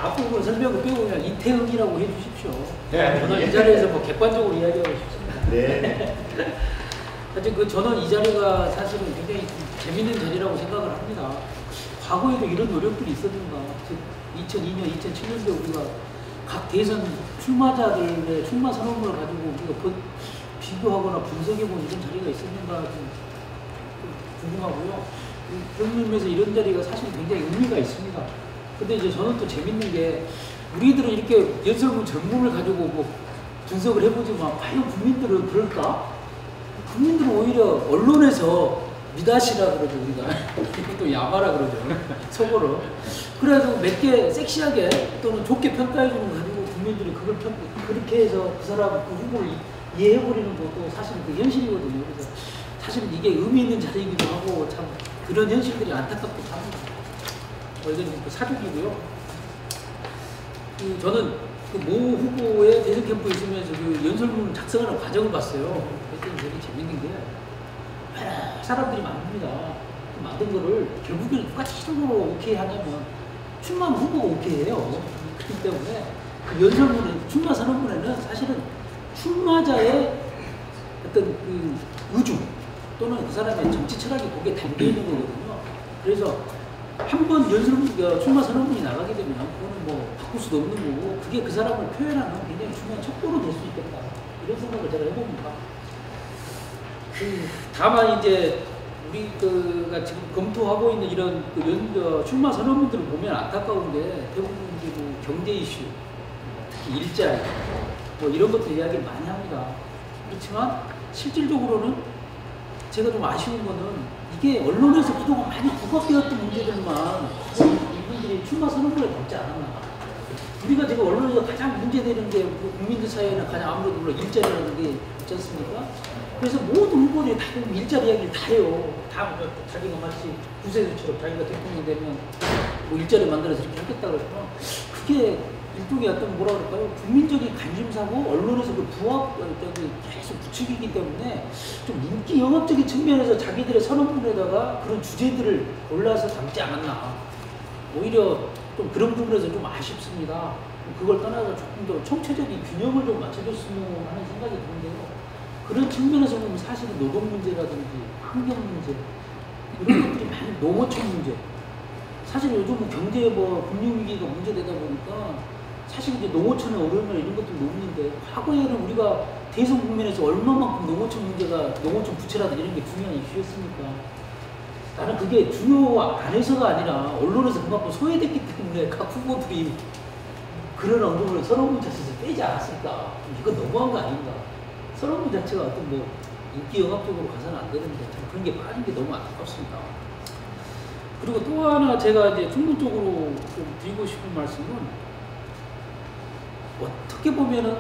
앞부분 설명을 빼고 그냥 이태응이라고 해주십시오. 네, 저는 이 자리에서 뭐 객관적으로 이야기하고 싶습니다. 네. 하여튼 저는 이 자리가 사실은 굉장히 재밌는 자리라고 생각을 합니다. 과거에도 이런 노력들이 있었는가. 2002년, 2007년도에 우리가 각 대선 출마자들의 출마 선언문을 가지고 우리가 비교하거나 분석해본 이런 자리가 있었는가 좀 궁금하고요. 그런 의미에서 이런 자리가 사실 굉장히 의미가 있습니다. 근데 이제 저는 또 재밌는 게 우리들은 이렇게 연설문 전문을 가지고 뭐 분석을 해보지만 과연 국민들은 그럴까? 국민들은 오히려 언론에서 미다시라 그러죠, 우리가. 또 야마라 그러죠, 속어로. 그래도 몇 개 섹시하게 또는 좋게 평가해주는 거 가지고 국민들이 그걸 그렇게 해서 그 사람, 그 후보를 이해해버리는 것도 사실은 그 현실이거든요. 그래서 사실은 이게 의미 있는 자리이기도 하고 참 그런 현실들이 안타깝기도 합니다. 이건 그 사족이고요. 저는 그 모 후보의 대선 캠프에 있으면서 그 연설문 작성하는 과정을 봤어요. 그랬더니 되게 재밌는 게 사람들이 많습니다. 그 만든 거를 결국에는 누가 최종적으로 오케이 하냐면 출마하면 후보가 오케이 해요. 그렇기 때문에 그 연설문에 출마 선언문에는 사실은 출마자의 어떤 그 의중 또는 그 사람의 정치 철학이 거기에 담겨 있는 거거든요. 그래서 한번 출마 선언문이 나가게 되면 그거는 뭐 바꿀 수도 없는 거고 그게 그 사람을 표현하는 굉장히 중요한 척도로 될 수 있겠다. 이런 생각을 제가 해봅니다. 다만 이제 우리가 지금 검토하고 있는 이런 출마 선언문들을 보면 안타까운 게 대부분 이제 뭐 경제 이슈, 특히 일자리 뭐 이런 것들 이야기를 많이 합니다. 그렇지만 실질적으로는 제가 좀 아쉬운 거는 이게 언론에서 그동안 많이 부각되었던 문제들만 이분들이 출마 선언문에 담지 않았나. 우리가 지금 언론에서 가장 문제되는 게 국민들 사이에는 가장 아무래도 물론 일자리라는 게 있지 않습니까? 그래서 모든 후보들이 다 일자리 이야기를 다 해요. 다 자기가 마치 구세주처럼 자기가 대통령이 되면 뭐 일자리 만들어서 이렇게 하겠다 그러면 그게 일종의 어떤 뭐라 그럴까요? 국민적인 관심사고 언론에서 그 계속 부추기기 때문에 좀 인기 영업적인 측면에서 자기들의 선언문에다가 그런 주제들을 골라서 담지 않았나. 오히려 좀 그런 부분에서 좀 아쉽습니다. 그걸 떠나서 조금 더 총체적인 균형을 좀 맞춰줬으면 하는 생각이 드는데요. 그런 측면에서 보면 사실은 노동 문제라든지 환경 문제 이런 것들이 많이 농어촌 문제. 사실 요즘은 경제 금융위기가 문제되다 보니까 사실 이제 농어촌의 어려움이나 이런 것들도 없는데 과거에는 우리가 대선 국면에서 얼마만큼 농어촌 문제가 농어촌 부채라든지 이런 게 중요한 이슈였습니까? 나는 그게 중요 안에서가 아니라 언론에서 그만큼 소외됐기 때문에 각 후보들이 그런 언급을 선언문 자체에서 빼지 않았을까? 이건 너무한 거 아닌가? 선언문 자체가 어떤 인기 영합적으로 가서는 안 되는데 참 그런 게 빠진 게 너무 안타깝습니다. 그리고 또 하나 제가 이제 충분적으로 좀 드리고 싶은 말씀은 어떻게 보면은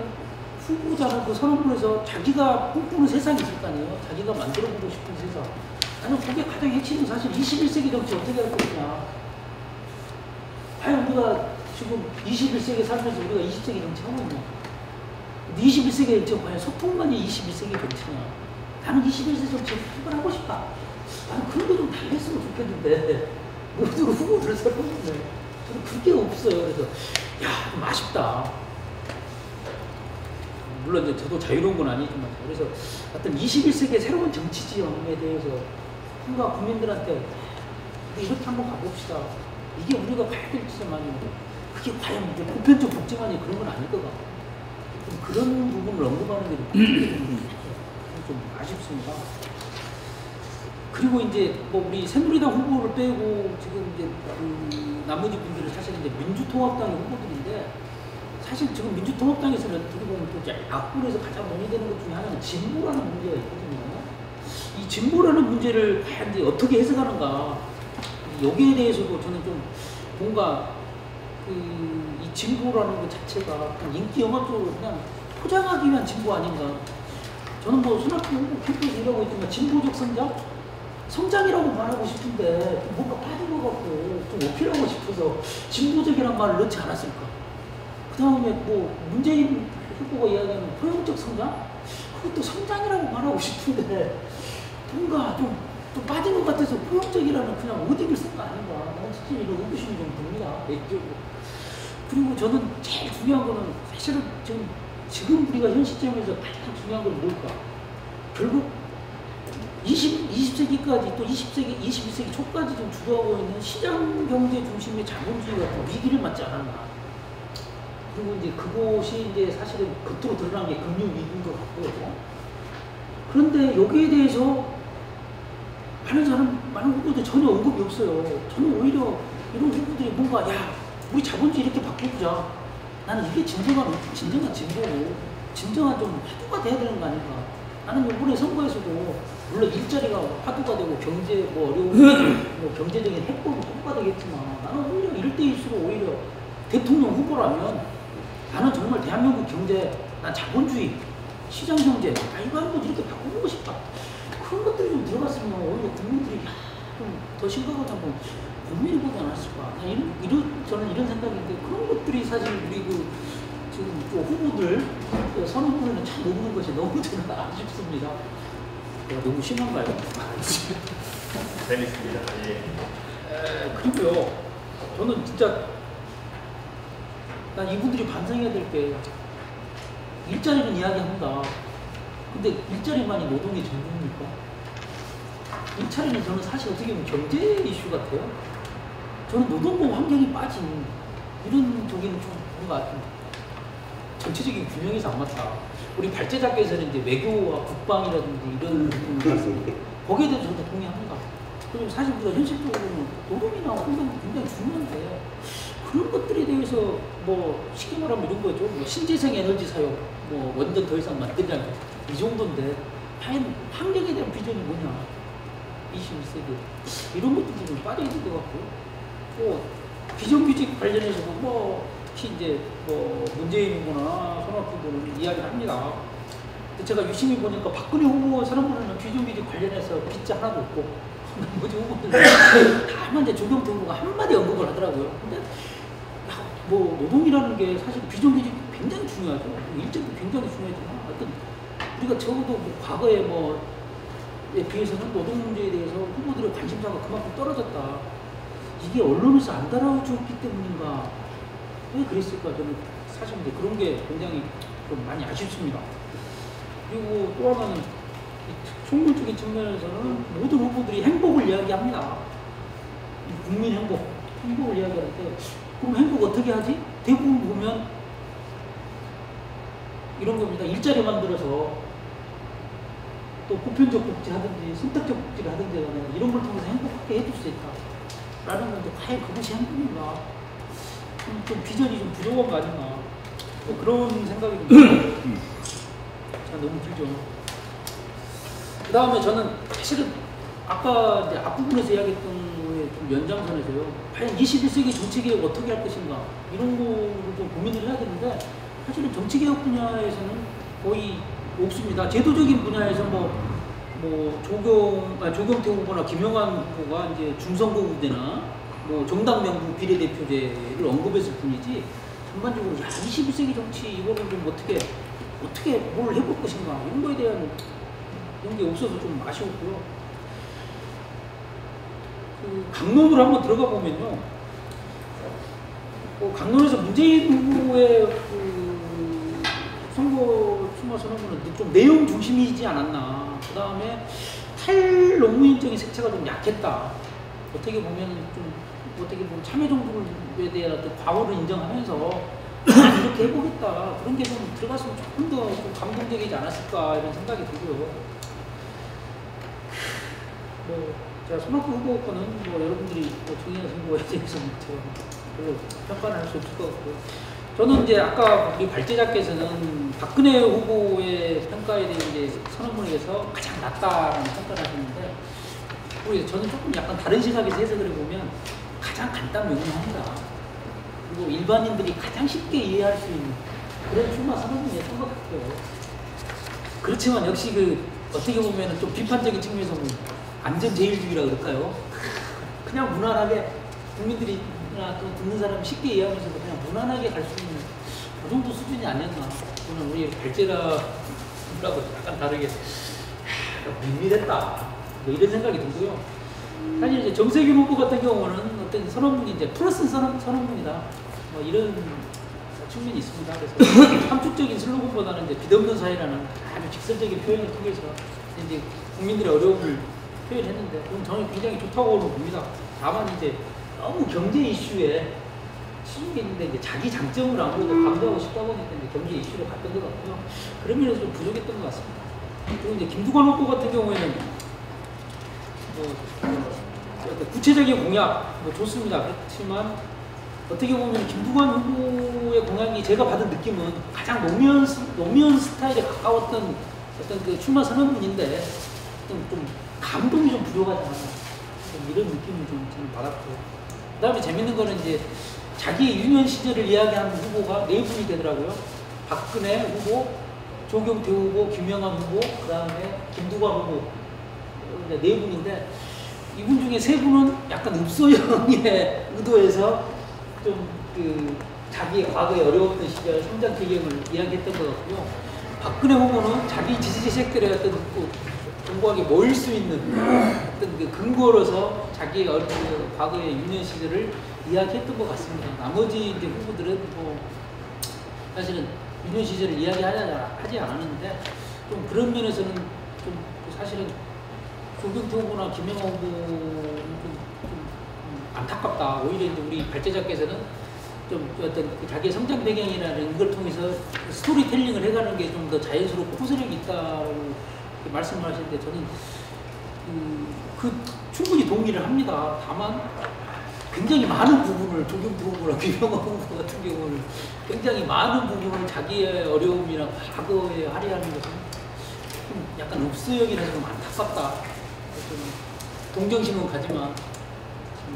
후보자는 그 선언문에서 자기가 꿈꾸는 세상이 있을 거 아니에요. 자기가 만들어보고 싶은 세상. 나는 그게 가장 핵심은 사실 21세기 정치 어떻게 할 것이냐. 과연 우리가 지금 21세기 살면서 우리가 20세기 정치 하고 있냐. 21세기 정치가 과연 소통만이 21세기 정치냐. 나는 21세기 정치를 한번 하고 싶다. 나는 그런 거 좀 달랬으면 좋겠는데 모두 후보들을 설명했네. 저는 그게 없어요. 그래서 좀 아쉽다. 물론 이제 저도 자유로운 건 아니지만 그래서 어떤 21세기의 새로운 정치 지형에 대해서 뭔가 국민들한테 이렇게 한번 가봅시다. 이게 우리가 가야 될 지점만이 그게 과연 이제 보편적 복지만이 그런 건 아닐 것 같고 그런 부분을 언급하는 게 좀 아쉽습니다. 그리고 이제 우리 새누리당 후보를 빼고 지금 이제 나머지 분들은 사실 이제 민주통합당의 후보들인데 사실 지금 민주통합당에서는 어떻게 보면 또 악플에서 가장 논의되는 것 중에 하나는 진보라는 문제가 있거든요. 이 진보라는 문제를 과연 이제 어떻게 해석하는가 여기에 대해서도 저는 좀 뭔가 이 진보라는 것 자체가 인기 영합적으로 그냥 포장하기 위한 진보 아닌가. 저는 손학규 후보 캠프에서 일하고 있지만 진보적 성장이라고 말하고 싶은데 뭔가 빠진 것 같고 좀 어필하고 싶어서 진보적이라는 말을 넣지 않았을까. 그 다음에 문재인 후보가 이야기하는 포용적 성장? 그것도 성장이라고 말하고 싶은데 뭔가 좀 빠진 것 같아서 포용적이라는 그냥 어딩을 쓴 거 아닌가. 나는 진짜 이런 의구심이 좀 듭니다. 그리고 저는 제일 중요한 거는 사실은 지금 우리가 현 시점에서 가장 중요한 건 뭘까? 결국 20세기까지 또 20세기, 21세기 초까지 좀 주도하고 있는 시장 경제 중심의 자본주의가 또 위기를 맞지 않았나. 그리고 이제 그곳이 이제 사실은 겉으로 드러난 게 금융 위기인 것 같고요. 그런데 여기에 대해서 많은 후보들 전혀 언급이 없어요. 저는 오히려 이런 후보들이 뭔가, 야, 우리 자본주의 이렇게 바꾸자. 나는 이게 진정한 진보고, 진정한 좀 화두가 돼야 되는 거 아닌가. 나는 이번에 선거에서도, 물론 일자리가 화두가 되고, 경제, 어려운, 경제적인 해법이 화두가 되겠지만, 나는 오히려 이럴 때일수록 오히려 대통령 후보라면, 나는 정말 대한민국 경제, 난 자본주의, 시장 경제, 이거 한번 이렇게 바꿔보고 싶다. 그런 것들이 좀 들어갔으면 오히려 국민들이 좀 더 심각하게 한번 고민해보지 않았을까. 저는 이런 생각인데, 그런 것들이 사실 우리 지금 또 후보들 선언문에는 참 넣는 것이 너무 저는 아쉽습니다. 내가 너무 심한가요? 재밌습니다. 예. 그리고요, 저는 진짜 난 이분들이 반성해야 될 게, 일자리는 이야기합니다. 근데 일자리만이 노동의 전부입니까? 일자리는 저는 사실 어떻게 보면 경제 이슈 같아요. 저는 노동법 환경이 빠진 이런 쪽에는 좀 뭔가 전체적인 균형에서 안 맞다. 우리 발제작가에서는 이제 외교와 국방이라든지 이런 부분이 거기에 대해서 저도 동의합니다. 그리고 사실 우리가 현실적으로는 노동이나 환경이 굉장히 중요한데, 그런 것들에 대해서 뭐 쉽게 말하면 이런 거죠. 뭐 신재생 에너지 사용, 뭐 원전 더 이상 만들지 않고 이 정도인데, 과연 환경에 대한 비전이 뭐냐? 21세기 이런 것들도 좀 빠져 있는 것 같고요. 또 비정규직 관련해서도 뭐 특히 이제 뭐 문재인 후보나 손학규 후보는 이야기를 합니다. 근데 제가 유심히 보니까 박근혜 후보 사람들은 비정규직 관련해서 빚자 하나도 없고, 나머지 후보들 다만 이제 조경태 후보가 한마디 언급을 하더라고요. 근데 뭐 노동이라는 게 사실 비정규직 굉장히 중요하죠. 일자리도 굉장히 중요하지만, 하여튼 우리가 적어도 뭐 과거에 뭐에 비해서는 노동 문제에 대해서 후보들의 관심사가 그만큼 떨어졌다. 이게 언론에서 안 달아주었기 때문인가? 왜 그랬을까? 저는 사실 이제 그런 게 굉장히 좀 많이 아쉽습니다. 그리고 또 하나는 총론적인 측면에서는 모든 후보들이 행복을 이야기합니다. 국민 행복을 이야기하는데, 그럼 행복 어떻게 하지? 대부분 보면 이런 겁니다. 일자리 만들어서 또 보편적 복지 하든지 선택적 복지를 하든지 간에 이런 걸 통해서 행복하게 해줄 수 있다. 라는 건데, 과연 그것이 행복인가? 좀 비전이 좀 부족한 거 아닌가? 뭐 그런 생각이 듭니다. 자, 너무 길죠. 그 다음에 저는 사실은 아까 이제 앞부분에서 이야기했던 거에 좀 연장선에서요, 과연 21세기 정치개혁 어떻게 할 것인가, 이런 거를 좀 고민을 해야 되는데, 사실은 정치개혁 분야에서는 거의 없습니다. 제도적인 분야에서 조경태 후보나 김영환 후보가 이제 중선거구제나 뭐 정당 명부 비례대표제를 언급했을 뿐이지, 전반적으로 21세기 정치 이거를 좀 어떻게 뭘 해볼 것인가, 이런 거에 대한 이런 게 없어서 좀 아쉬웠고요. 강론으로 한번 들어가 보면요, 강론에서 문재인 후보의 선거 출마 선언문은 좀 내용 중심이지 않았나. 그 다음에 탈노무인적인 색채가 좀 약했다. 어떻게 보면 참여정부에 대한 어떤 과오를 인정하면서 이렇게 해보겠다, 그런 게 좀 들어갔으면 조금 더 좀 감동적이지 않았을까, 이런 생각이 들고요. 제가 손학규 후보 거는 여러분들이 정의하신 거에 대해서 제가 별로 평가를 할 수 없을 것 같고요. 저는 이제 아까 우리 발제자께서는 박근혜 후보의 평가에 대해 이제 선언문에서 가장 낫다라는 평가를 하셨는데, 저는 조금 약간 다른 시각에서 해석을 해보면 가장 간단 명료합니다. 그리고 일반인들이 가장 쉽게 이해할 수 있는 그런 출마 선언문이었던 것 같아요. 그렇지만 역시 어떻게 보면 좀 비판적인 측면에서 안전제일주의라 그럴까요? 그냥 무난하게 국민들이나 또 듣는 사람이 쉽게 이해하면서도 그냥 무난하게 갈 수 있는 그 정도 수준이 아니었나. 저는 우리 발제라고 약간 다르게 밋밋했다, 이런 생각이 들고요. 사실 이제 정세균 후보 같은 경우는 어떤 선언문이 이제 플러스 선언문이다. 뭐 이런 측면이 있습니다. 그래서 함축적인 슬로건보다는 이제 빚없는 사회라는 아주 직설적인 표현을 통해서 이제 국민들의 어려움을 표현했는데 그건 저는 굉장히 좋다고는 봅니다. 다만 이제 너무 경제 이슈에 치중이 있는데 이제 자기 장점을 아무래도 강조하고 싶다 보니까 이제 경제 이슈로 갔던 것 같고요. 그런 면에서 좀 부족했던 것 같습니다. 그리고 이제 김두관 후보 같은 경우에는 구체적인 공약 좋습니다. 그렇지만 어떻게 보면 김두관 후보의 공약이 제가 받은 느낌은 가장 노무현 스타일에 가까웠던 어떤 그 출마 선언문인데 좀 감동이 좀 부족하지 않나 이런 느낌을 좀 저는 받았고 그다음에 재밌는 거는 이제 자기 유년 시절을 이야기하는 후보가 네 분이 되더라고요. 박근혜 후보, 조경태 후보, 김영환 후보, 그다음에 김두관 후보 네 분인데 이분 중에 세 분은 약간 읍소형의 의도에서 좀 그 자기의 과거에 어려웠던 시절 성장 배경을 이야기했던 것 같고요. 박근혜 후보는 자기 지지자들의 어떤 그 공고하게 모일 수 있는 어떤 그 근거로서 자기의 과거의 유년 시절을 이야기했던 것 같습니다. 나머지 이제 후보들은 뭐 사실은 유년 시절을 이야기하지 않았는데 좀 그런 면에서는 좀 사실은 조경태 후보나 김영환 후보는 좀 안타깝다. 오히려 이제 우리 발제자께서는 좀 어떤 자기의 성장 배경이라는 걸 통해서 스토리텔링을 해가는 게 좀 더 자연스럽고 호소력이 있다고 말씀을 하시는데 저는 충분히 동의를 합니다. 다만 굉장히 많은 부분을 조경태 후보나 김영환 후보 같은 경우는 굉장히 많은 부분을 자기의 어려움이나 과거에 할애하는 것은 좀 약간 읍소형이라서 좀 안타깝다. 좀 동정심은 가지만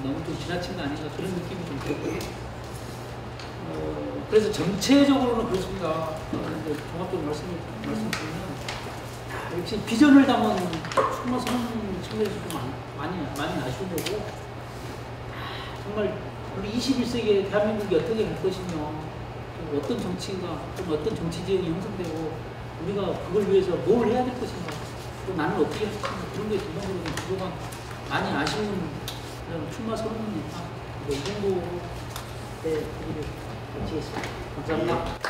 너무 좀 지나친 거 아닌가 그런 느낌이 좀 들고요. 그래서 전체적으로는 그렇습니다. 종합적으로 말씀드리면 역시 비전을 담은 출마 선언 측면에서 좀 많이 아쉬운 거고 정말 우리 21세기에 대한민국이 어떻게 갈 것이며 어떤 정치가 어떤 정치 지형이 형성되고 우리가 그걸 위해서 뭘 해야 될 것인가 또 나는 어떻게 할 것인가 그런 게 전반적으로 부족한 많이 아쉬운 출마 선언입니다. 이 정도 네, 마치겠습니다. 감사합니다.